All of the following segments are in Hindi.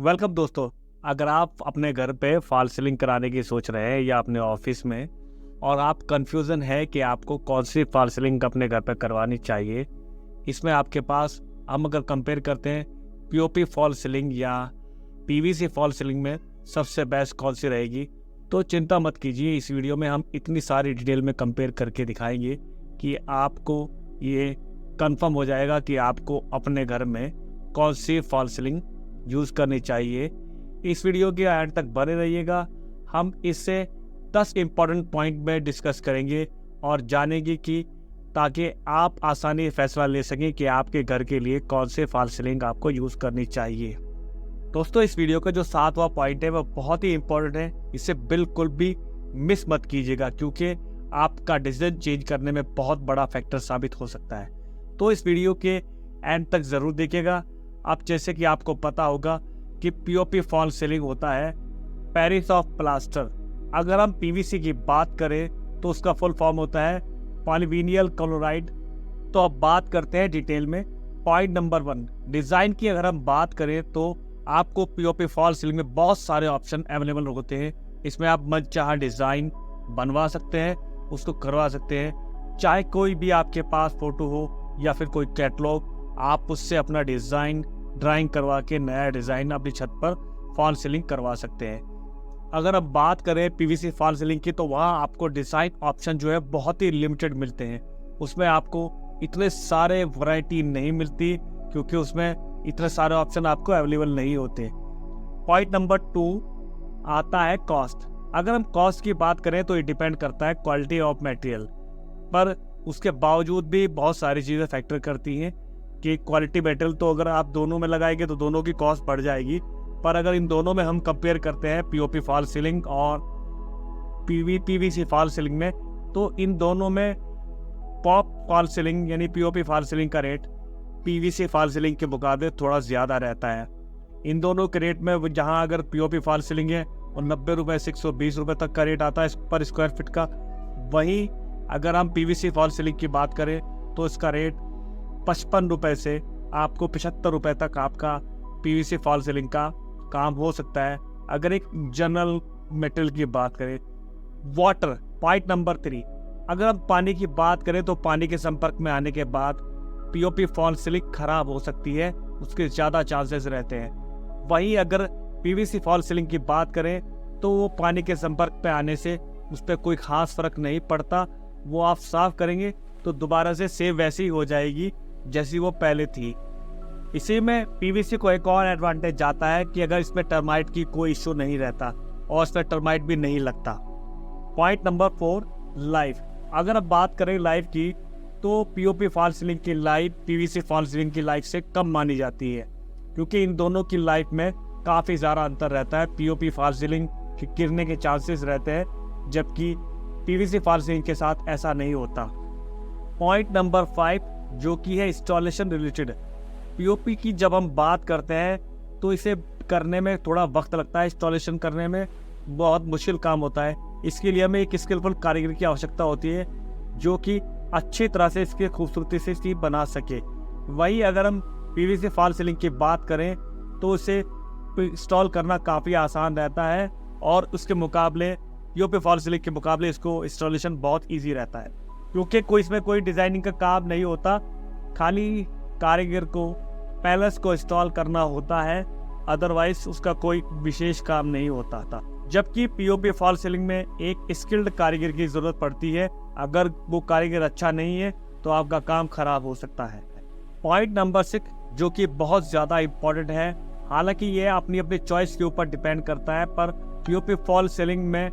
वेलकम दोस्तों। अगर आप अपने घर पे फॉल सीलिंग कराने की सोच रहे हैं या अपने ऑफिस में, और आप कंफ्यूजन है कि आपको कौन सी फॉल सीलिंग अपने घर पे करवानी चाहिए, इसमें आपके पास हम अगर कंपेयर करते हैं पीओपी फॉल सीलिंग या पीवीसी फॉल सीलिंग में सबसे बेस्ट कौन सी रहेगी, तो चिंता मत कीजिए। इस वीडियो में हम इतनी सारी डिटेल में कंपेयर करके दिखाएंगे कि आपको ये कंफर्म हो जाएगा कि आपको अपने घर में कौन सी फॉल सीलिंग यूज़ करनी चाहिए। इस वीडियो के एंड तक बने रहिएगा। हम इससे 10 इम्पॉर्टेंट पॉइंट में डिस्कस करेंगे और जानेंगे कि ताकि आप आसानी से फैसला ले सकें कि आपके घर के लिए कौन से फॉल सीलिंग आपको यूज़ करनी चाहिए। दोस्तों, इस वीडियो का जो 7वां पॉइंट है वह बहुत ही इम्पोर्टेंट है। इसे बिल्कुल भी मिस मत कीजिएगा क्योंकि आपका डिसीजन चेंज करने में बहुत बड़ा फैक्टर साबित हो सकता है। तो इस वीडियो के एंड तक ज़रूर देखिएगा। अब जैसे कि आपको पता होगा कि पीओपी फॉल सीलिंग होता है पेरिस ऑफ प्लास्टर। अगर हम पीवीसी की बात करें तो उसका फुल फॉर्म होता है पॉलीविनिल क्लोराइड। तो अब बात करते हैं डिटेल में। पॉइंट नंबर 1, डिज़ाइन की अगर हम बात करें तो आपको पीओपी फॉल सीलिंग में बहुत सारे ऑप्शन अवेलेबल होते हैं। इसमें आप मनचाहा डिज़ाइन बनवा सकते हैं, उसको करवा सकते हैं। चाहे कोई भी आपके पास फोटो हो या फिर कोई कैटलॉग, आप उससे अपना डिज़ाइन ड्राइंग करवा के नया डिज़ाइन अपनी छत पर फॉल सीलिंग करवा सकते हैं। अगर अब बात करें पीवीसी फॉल सीलिंग की तो वहाँ आपको डिज़ाइन ऑप्शन जो है बहुत ही लिमिटेड मिलते हैं। उसमें आपको इतने सारे वैरायटी नहीं मिलती क्योंकि उसमें इतने सारे ऑप्शन आपको अवेलेबल नहीं होते। पॉइंट नंबर 2 आता है कॉस्ट। अगर हम कॉस्ट की बात करें तो ये डिपेंड करता है क्वालिटी ऑफ मटेरियल पर। उसके बावजूद भी बहुत सारी चीज़ें फैक्टर करती हैं कि क्वालिटी मटेरियल तो अगर आप दोनों में लगाएंगे तो दोनों की कॉस्ट बढ़ जाएगी। पर अगर इन दोनों में हम कंपेयर करते हैं पीओपी फॉल सीलिंग और पीवीसी फॉल सीलिंग में, तो इन दोनों में पॉप फॉल सीलिंग यानी पीओपी फॉल सीलिंग का रेट पीवीसी फॉल सीलिंग के मुकाबले थोड़ा ज़्यादा रहता है। इन दोनों के रेट में जहां अगर पीओपी फॉल सीलिंग है और 90 रुपये से 120 रुपये तक का रेट आता है पर स्क्वायर फीट का, वहीं अगर हम पीवीसी फॉल सीलिंग की बात करें तो इसका रेट 55 रुपये से आपको 75 रुपये तक आपका पीवीसी फॉल सीलिंग का काम हो सकता है। अगर एक जनरल मेटल की बात करें, वाटर, पॉइंट नंबर 3, अगर हम पानी की बात करें तो पानी के संपर्क में आने के बाद पीओपी फॉल सीलिंग खराब हो सकती है, उसके ज़्यादा चांसेस रहते हैं। वहीं अगर पीवीसी फॉल सीलिंग की बात करें तो वो पानी के संपर्क पे आने से उस पर कोई ख़ास फर्क नहीं पड़ता। वो आप साफ करेंगे तो दोबारा से सेम वैसी हो जाएगी जैसी वो पहले थी। इसी में पीवीसी को एक और एडवांटेज जाता है कि अगर इसमें टर्माइट की कोई इश्यू नहीं रहता और इसमें टर्माइट भी नहीं लगता। Point number 4, life. अगर अब बात करें लाइफ की तो पीओपी फॉल सीलिंग की लाइफ पीवीसी फॉल सीलिंग की लाइफ से कम मानी जाती है क्योंकि इन दोनों की लाइफ में काफ़ी ज़्यादा अंतर रहता है। पीओपी फॉल सीलिंग गिरने के चांसेस रहते हैं जबकि पीवीसी फॉल सीलिंग के साथ ऐसा नहीं होता। पॉइंट नंबर 5 जो कि है इंस्टॉलेशन रिलेटेड। पीओपी की जब हम बात करते हैं तो इसे करने में थोड़ा वक्त लगता है, इंस्टॉलेशन करने में बहुत मुश्किल काम होता है। इसके लिए हमें एक स्किलफुल कारीगर की आवश्यकता होती है जो कि अच्छी तरह से इसकी खूबसूरती से इसे बना सके। वही अगर हम पीवीसी फॉल सीलिंग की बात करें तो इसे इंस्टॉल करना काफ़ी आसान रहता है और उसके मुकाबले पीओपी फॉल सीलिंग के मुकाबले इसको इंस्टॉलेशन बहुत ईजी रहता है क्योंकि इसमें कोई डिज़ाइनिंग का काम नहीं होता, खाली कारीगर को पैलेस को इंस्टॉल करना होता है, अदरवाइज उसका कोई विशेष काम नहीं होता था। जबकि पीओपी फॉल सीलिंग में एक स्किल्ड कारीगर की ज़रूरत पड़ती है। अगर वो कारीगर अच्छा नहीं है तो आपका काम खराब हो सकता है। पॉइंट नंबर 6 जो कि बहुत ज़्यादा इम्पोर्टेंट है, हालांकि ये अपनी अपनी चॉइस के ऊपर डिपेंड करता है, पर पीओपी फॉल सीलिंग में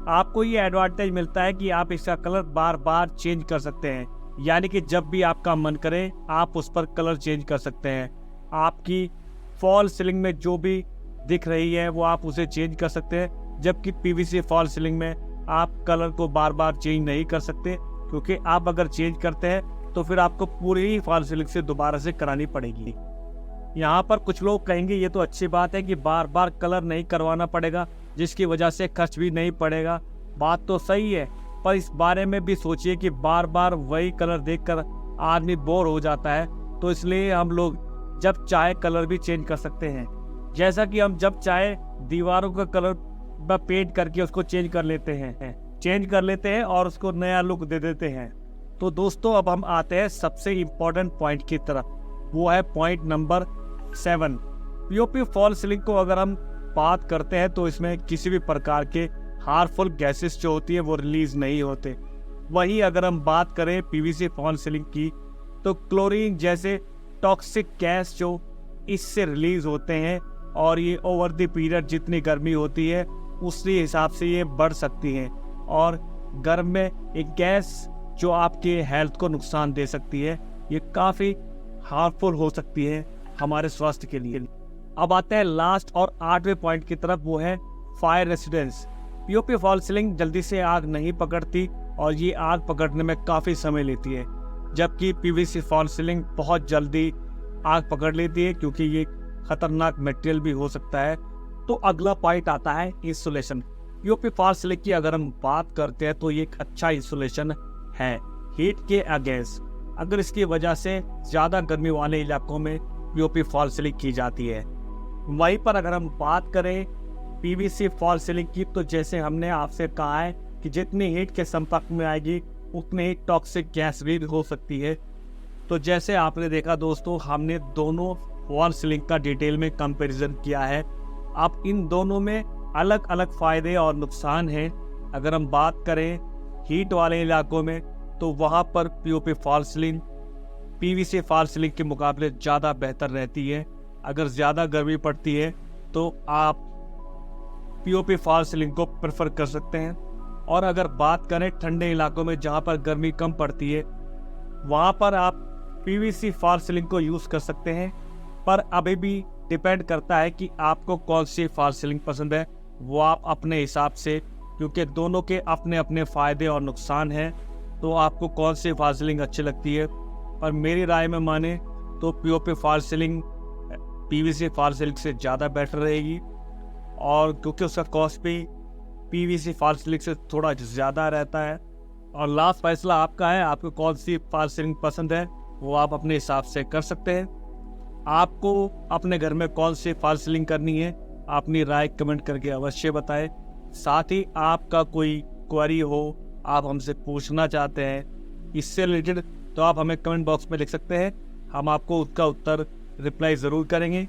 आपको ये एडवांटेज मिलता है कि आप इसका कलर बार बार चेंज कर सकते हैं। यानी कि जब भी आपका मन करे आप उस पर कलर चेंज कर सकते हैं। आपकी फॉल सीलिंग में जो भी दिख रही है वो आप उसे चेंज कर सकते हैं, जबकि पीवीसी फॉल सीलिंग में आप कलर को बार बार चेंज नहीं कर सकते क्योंकि आप अगर चेंज करते हैं तो फिर आपको पूरी ही फॉल सीलिंग से दोबारा से करानी पड़ेगी। यहाँ पर कुछ लोग कहेंगे ये तो अच्छी बात है कि बार बार कलर नहीं करवाना पड़ेगा जिसकी वजह से खर्च भी नहीं पड़ेगा। बात तो सही है, पर इस बारे में भी सोचिए कि बार बार वही कलर देखकर आदमी बोर हो जाता है। तो इसलिए हम लोग जब चाहे कलर भी चेंज कर सकते हैं। जैसा कि हम जब चाहे दीवारों का कलर पेंट करके उसको चेंज कर लेते हैं और उसको नया लुक दे देते हैं। तो दोस्तों अब हम आते हैं सबसे इम्पोर्टेंट पॉइंट की तरफ, वो है point number 7। POP fall ceiling को अगर हम बात करते हैं तो इसमें किसी भी प्रकार के हार्मफुल गैसेस जो होती है वो रिलीज नहीं होते। वहीं अगर हम बात करें पीवीसी फॉल सीलिंग की तो क्लोरीन जैसे टॉक्सिक गैस जो इससे रिलीज होते हैं और ये ओवर द पीरियड जितनी गर्मी होती है उसी हिसाब से ये बढ़ सकती है और गर्म में एक गैस जो आपके हेल्थ को नुकसान दे सकती है, ये काफ़ी हार्मफुल हो सकती है हमारे स्वास्थ्य के लिए। अब आते हैं लास्ट और 8वें पॉइंट की तरफ, वो है fire resistance. POP fall ceiling जल्दी से आग नहीं पकड़ती और ये आग पकड़ने में काफ़ी समय लेती है, जबकि पीवीसी फॉल सीलिंग बहुत जल्दी आग पकड़ लेती है क्योंकि ये खतरनाक मटेरियल भी हो सकता है। तो अगला पॉइंट आता है इंसुलेशन। पीओपी फॉल सीलिंग की अगर हम बात करते हैं तो ये एक अच्छा इंसुलेशन है हीट के अगेंस्ट, अगर इसकी वजह से ज़्यादा गर्मी वाले इलाकों में पीओपी फॉल सीलिंग की जाती है। वहीं पर अगर हम बात करें पीवीसी फॉल सीलिंग की तो जैसे हमने आपसे कहा है कि जितनी हीट के संपर्क में आएगी उतनी ही टॉक्सिक गैस भी हो सकती है। तो जैसे आपने देखा दोस्तों, हमने दोनों फॉल सीलिंग का डिटेल में कंपैरिजन किया है। अब इन दोनों में अलग अलग फ़ायदे और नुकसान हैं। अगर हम बात करें हीट वाले इलाकों में तो वहाँ पर POP fall ceiling PVC fall ceiling के मुकाबले ज़्यादा बेहतर रहती है। अगर ज़्यादा गर्मी पड़ती है तो आप पीओपी फॉल सीलिंग को प्रेफर कर सकते हैं। और अगर बात करें ठंडे इलाकों में जहाँ पर गर्मी कम पड़ती है वहाँ पर आप पीवीसी फॉल सीलिंग को यूज़ कर सकते हैं। पर अभी भी डिपेंड करता है कि आपको कौन सी फॉल सीलिंग पसंद है, वो आप अपने हिसाब से, क्योंकि दोनों के अपने अपने फ़ायदे और नुकसान हैं, तो आपको कौन सी फॉल सीलिंग अच्छी लगती है। पर मेरी राय में माने तो POP fall ceiling PVC fall ceiling से ज़्यादा बेटर रहेगी, और क्योंकि उसका कॉस्ट भी पीवीसी फॉल सीलिंग से थोड़ा ज़्यादा रहता है। और लास्ट फैसला आपका है, आपको कौन सी फॉल सीलिंग पसंद है वो आप अपने हिसाब से कर सकते हैं। आपको अपने घर में कौन सी फॉल सीलिंग करनी है अपनी राय कमेंट करके अवश्य बताएं। साथ ही आपका कोई क्वेरी हो, आप हमसे पूछना चाहते हैं इससे रिलेटेड, तो आप हमें कमेंट बॉक्स में लिख सकते हैं, हम आपको उसका उत्तर रिप्लाई ज़रूर करेंगे।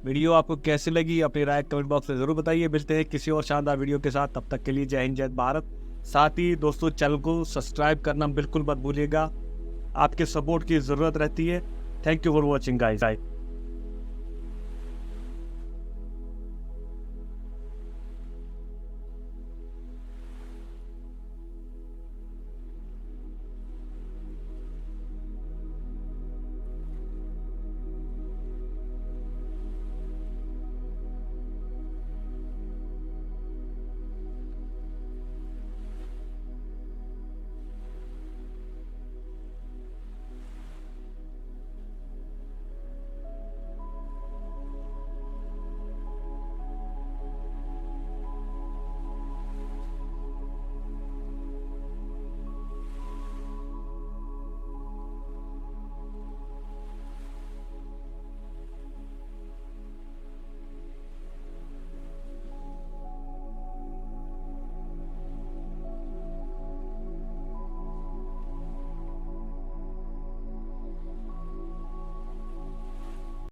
वीडियो आपको कैसी लगी अपनी राय कमेंट बॉक्स में ज़रूर बताइए। मिलते हैं किसी और शानदार वीडियो के साथ, तब तक के लिए जय हिंद जय भारत। साथ ही दोस्तों चैनल को सब्सक्राइब करना बिल्कुल मत भूलिएगा, आपके सपोर्ट की ज़रूरत रहती है। Thank you for watching guys.